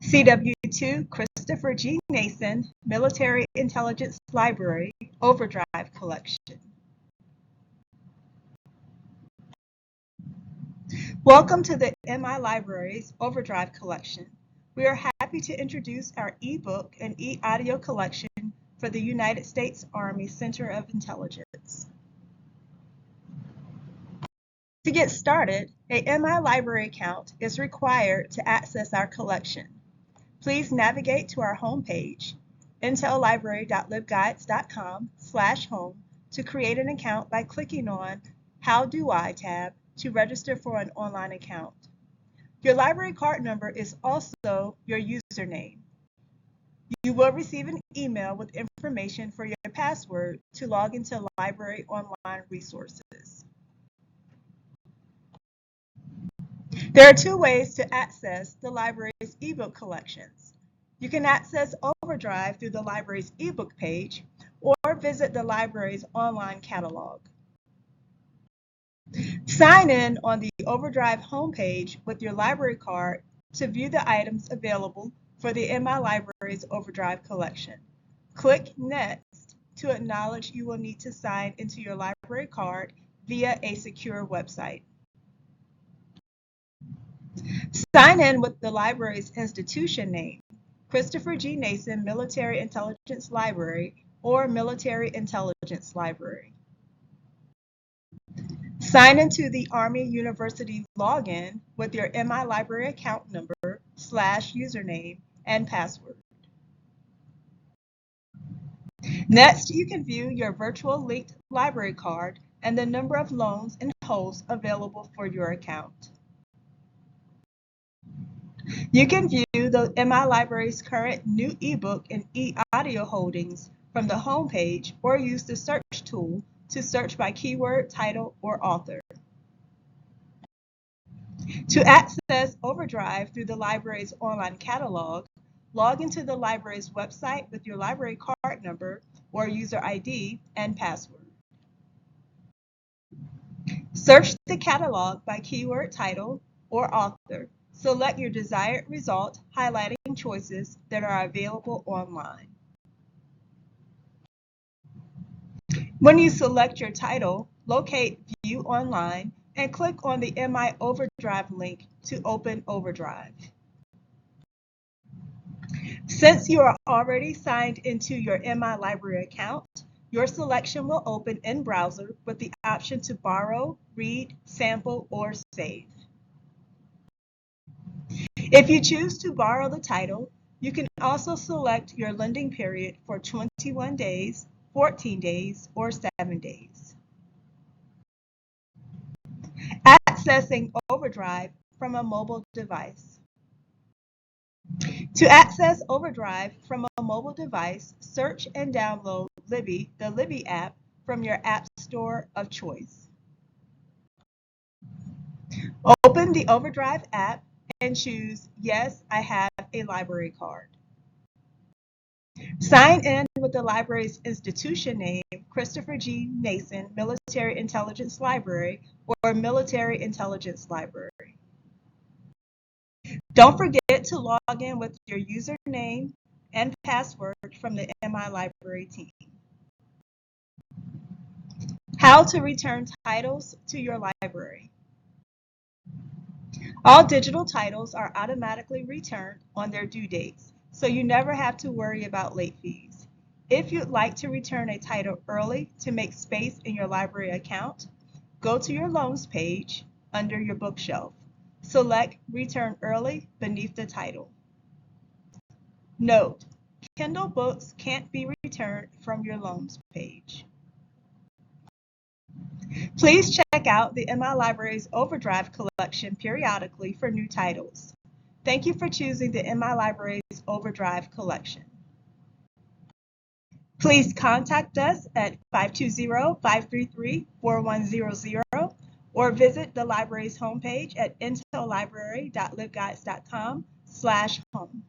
CW2 Christopher G. Nason Military Intelligence Library Overdrive Collection. Welcome to the MI Libraries Overdrive Collection. We are happy to introduce our e-book and e-audio collection for the United States Army Center of Intelligence. To get started, a MI Library account is required to access our collection. Please navigate to our homepage, intellibrary.libguides.com/home, to create an account by clicking on How Do I tab to register for an online account. Your library card number is also your username. You will receive an email with information for your password to log into library online resources. There are two ways to access the library's ebook collections. You can access Overdrive through the library's ebook page or visit the library's online catalog. Sign in on the Overdrive homepage with your library card to view the items available for the MI Library's Overdrive collection. Click Next to acknowledge you will need to sign into your library card via a secure website. Sign in with the library's institution name, Christopher G. Nason Military Intelligence Library or Military Intelligence Library. Sign into the Army University login with your MI Library account number /username and password. Next, you can view your virtual linked library card and the number of loans and holds available for your account. You can view the MI Library's current new ebook and e-audio holdings from the homepage or use the search tool to search by keyword, title, or author. To access Overdrive through the library's online catalog, log into the library's website with your library card number or user ID and password. Search the catalog by keyword, title, or author. Select your desired result, highlighting choices that are available online. When you select your title, locate View Online and click on the MI Overdrive link to open Overdrive. Since you are already signed into your MI Library account, your selection will open in browser with the option to borrow, read, sample, or save. If you choose to borrow the title, you can also select your lending period for 21 days, 14 days, or 7 days. Accessing Overdrive from a mobile device. To access Overdrive from a mobile device, search and download Libby, the Libby app, from your app store of choice. Open the Overdrive app and choose Yes, I have a library card. Sign in with the library's institution name, Christopher G. Nason Military Intelligence Library or Military Intelligence Library. Don't forget to log in with your username and password from the MI Library team. How to return titles to your library. All digital titles are automatically returned on their due dates, so you never have to worry about late fees. If you'd like to return a title early to make space in your library account, go to your loans page under your bookshelf. Select Return Early beneath the title. Note, Kindle books can't be returned from your loans page. Please check out the MI Library's Overdrive collection periodically for new titles. Thank you for choosing the MI Library's Overdrive collection. Please contact us at 520-533-4100 or visit the library's homepage at intellibrary.libguides.com/home.